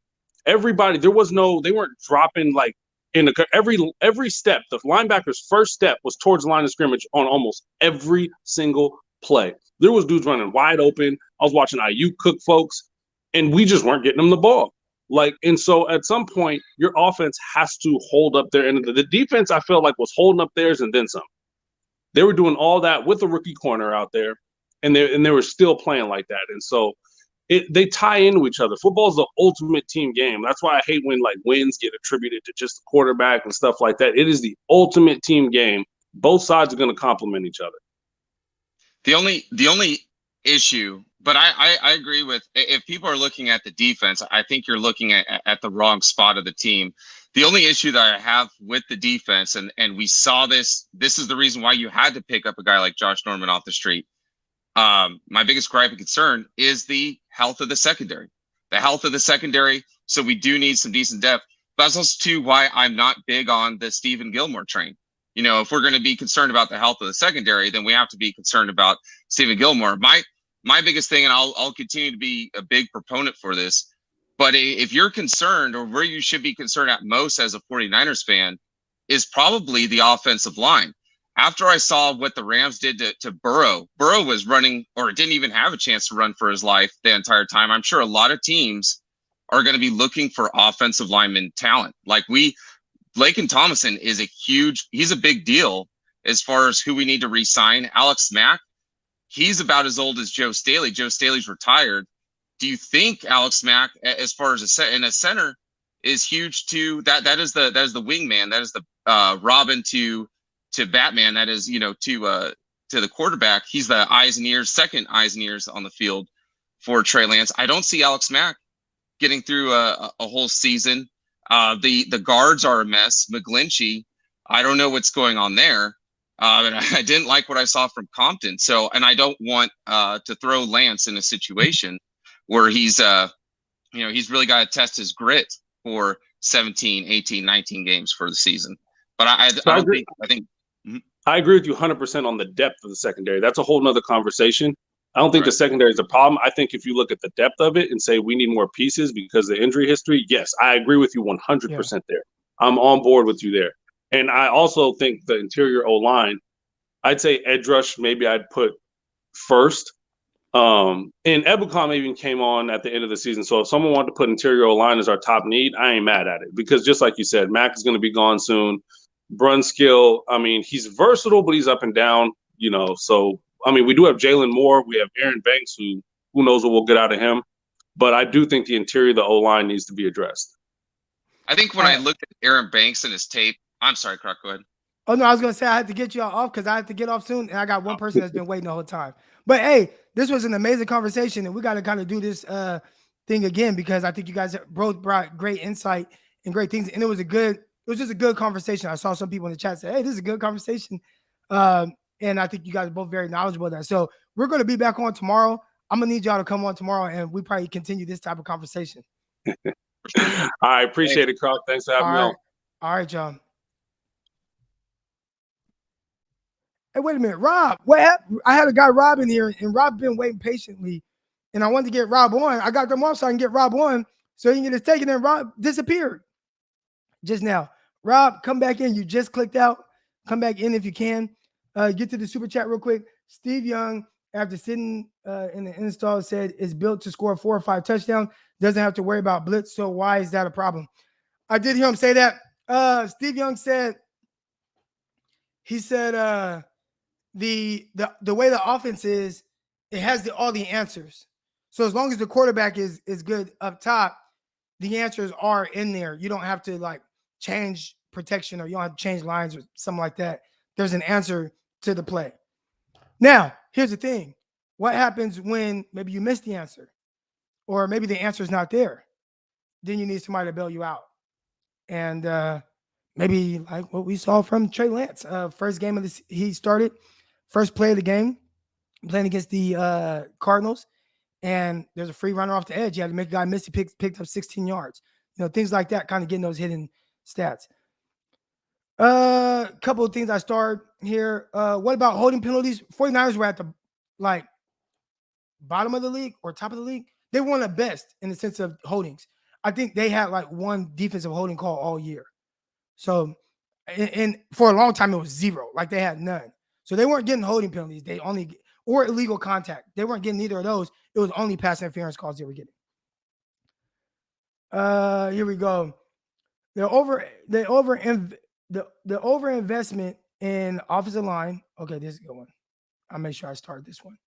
Everybody, they weren't dropping like every step. The linebacker's first step was towards the line of scrimmage on almost every single play. There was dudes running wide open. I was watching IU cook folks, and we just weren't getting them the ball. And so at some point, your offense has to hold up their end of the defense. I felt like was holding up theirs and then some. They were doing all that with a rookie corner out there, and they were still playing like that. And so they tie into each other. Football is the ultimate team game. That's why I hate when like wins get attributed to just the quarterback and stuff like that. It is the ultimate team game. Both sides are going to complement each other. The only issue, but I agree with, if people are looking at the defense, I think you're looking at the wrong spot of the team. The only issue that I have with the defense, and we saw this is the reason why you had to pick up a guy like Josh Norman off the street. My biggest gripe and concern is the health of the secondary. The health of the secondary. So we do need some decent depth. But that's also too why I'm not big on the Stephen Gilmore train. You know, if we're going to be concerned about the health of the secondary, then we have to be concerned about Stephen Gilmore. My biggest thing, and I'll continue to be a big proponent for this, but if you're concerned, or where you should be concerned at most as a 49ers fan, is probably the offensive line. After I saw what the Rams did to Burrow was running, or didn't even have a chance to run for his life the entire time. I'm sure a lot of teams are going to be looking for offensive lineman talent. Like Laken Tomlinson he's a big deal as far as who we need to re-sign. Alex Mack, he's about as old as Joe Staley. Joe Staley's retired. Do you think Alex Mack, as far as a center, is huge too? That is the wingman. That is the Robin to Batman. That is, to the quarterback. He's the second eyes and ears on the field for Trey Lance. I don't see Alex Mack getting through a whole season. The guards are a mess. McGlinchey, I don't know what's going on there. And I didn't like what I saw from Compton. So, and I don't want to throw Lance in a situation where he's really got to test his grit for 17, 18, 19 games for the season. But I think I agree with you 100% on the depth of the secondary. That's a whole nother conversation. I don't think the secondary is a problem. I think if you look at the depth of it and say we need more pieces because of the injury history, yes, I agree with you 100% there. I'm on board with you there. And I also think the interior O-line, I'd say edge rush maybe I'd put first. And Ebukam even came on at the end of the season. So if someone wanted to put interior O-line as our top need, I ain't mad at it. Because just like you said, Mack is going to be gone soon. Brunskill, I mean, he's versatile, but he's up and down, So, I mean, we do have Jalen Moore. We have Aaron Banks, who knows what we'll get out of him. But I do think the interior of the O-line needs to be addressed. I think when I looked at Aaron Banks and his tape, I'm sorry, Crock, go ahead. Oh, no, I was going to say I had to get you all off because I have to get off soon. And I got one person that's been waiting the whole time. But, hey, this was an amazing conversation. And we got to kind of do this thing again because I think you guys both brought great insight and great things. And it was just a good conversation. I saw some people in the chat say, hey, this is a good conversation. And I think you guys are both very knowledgeable of that. So we're going to be back on tomorrow. I'm going to need y'all to come on tomorrow and we probably continue this type of conversation. I appreciate it, Crock. Thanks for having me on. All right, John. Hey, wait a minute. Rob, what happened? I had a guy, Rob, in here, and Rob been waiting patiently. And I wanted to get Rob on. I got them off so I can get Rob on so he can get his take. And then Rob disappeared just now. Rob, come back in. You just clicked out. Come back in if you can. Get to the super chat real quick. Steve Young, after sitting in the install, said is built to score 4 or 5 touchdowns. Doesn't have to worry about blitz. So why is that a problem? I did hear him say that. Steve Young said, the way the offense is, it has all the answers. So as long as the quarterback is good up top, the answers are in there. You don't have to change protection or you don't have to change lines or something like that. There's an answer to the play. Now, here's the thing. What happens when maybe you miss the answer or maybe the answer is not there? Then you need somebody to bail you out. And maybe like what we saw from Trey Lance. First game of he started, first play of the game, playing against the Cardinals. And there's a free runner off the edge. You had to make a guy miss. He picked up 16 yards. Things like that, kind of getting those hidden stats. Couple of things I started here. What about holding penalties? 49ers were at the bottom of the league or top of the league. They were one of the best in the sense of holdings. I think they had one defensive holding call all year. So, and for a long time it was 0. They had none. So they weren't getting holding penalties. They only or illegal contact. They weren't getting either of those. It was only pass interference calls they were getting. Here we go. The overinvestment in offensive line. Okay, this is a good one. I'll make sure I start this one.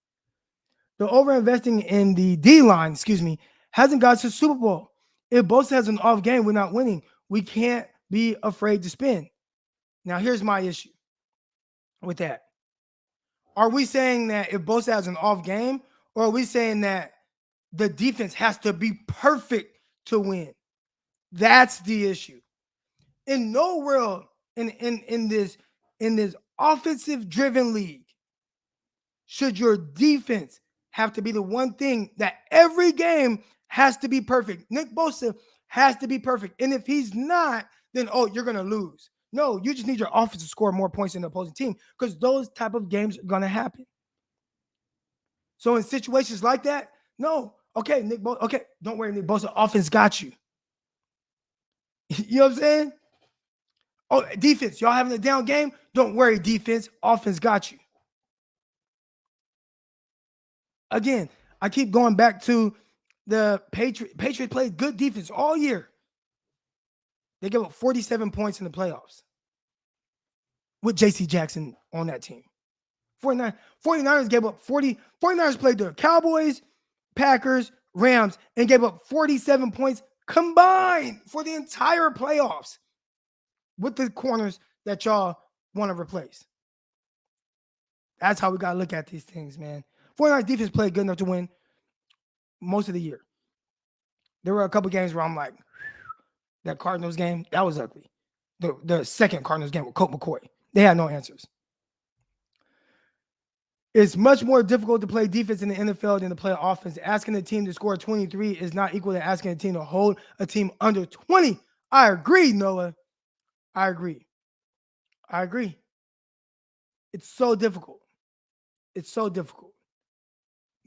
The over-investing in the D-line, hasn't got to the Super Bowl. If Bosa has an off game, we're not winning. We can't be afraid to spin. Now, here's my issue with that. Are we saying that if Bosa has an off game, or are we saying that the defense has to be perfect to win? That's the issue. In no world, in this offensive-driven league, should your defense have to be the one thing that every game has to be perfect. Nick Bosa has to be perfect. And if he's not, then, you're going to lose. No, you just need your offense to score more points than the opposing team, because those type of games are going to happen. So in situations like that, no. Okay, Nick Bosa. Okay, don't worry, Nick Bosa. Offense got you. You know what I'm saying? Oh, defense. Y'all having a down game? Don't worry, defense. Offense got you. Again, I keep going back to the Patriots. Patriots played good defense all year. They gave up 47 points in the playoffs with J.C. Jackson on that team. 49ers gave up 40. 49ers played the Cowboys, Packers, Rams, and gave up 47 points combined for the entire playoffs with the corners that y'all want to replace. That's how we got to look at these things, man. 49ers defense played good enough to win most of the year. There were a couple games where I'm like, that Cardinals game, that was ugly. The second Cardinals game with Colt McCoy, they had no answers. It's much more difficult to play defense in the NFL than to play offense. Asking a team to score 23 is not equal to asking a team to hold a team under 20. I agree, Noah. I agree. It's so difficult.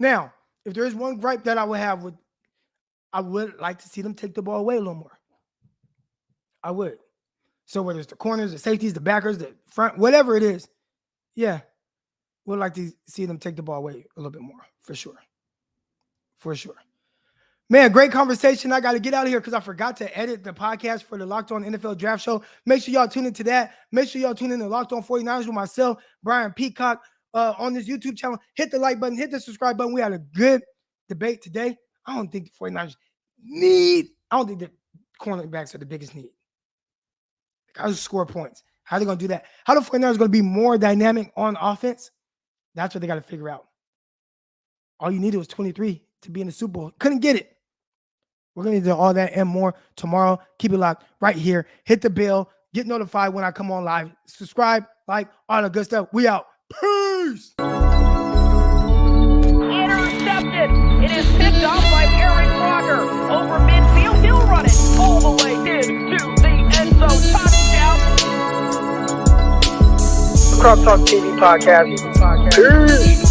Now, if there is one gripe that I would have I would like to see them take the ball away a little more. I would. So whether it's the corners, the safeties, the backers, the front, whatever it is, yeah, would like to see them take the ball away a little bit more, for sure. Man, great conversation. I got to get out of here because I forgot to edit the podcast for the Locked On NFL Draft Show. Make sure y'all tune into that. Make sure y'all tune in to Locked On 49ers with myself, Brian Peacock, on this YouTube channel. Hit the like button, hit the subscribe button. We had a good debate today. I don't think the 49ers I don't think the cornerbacks are the biggest need. They got to score points. How are they going to do that? How the 49ers going to be more dynamic on offense? That's what they got to figure out. All you needed was 23 to be in the Super Bowl. Couldn't get it. We're going to do all that and more tomorrow. Keep it locked right here. Hit the bell. Get notified when I come on live. Subscribe, like, all the good stuff. We out. Peace. Intercepted. It is picked off by Eric Crocker. Over midfield. He'll run it all the way into the end zone. Touchdown. Crock Talk TV podcast. Peace.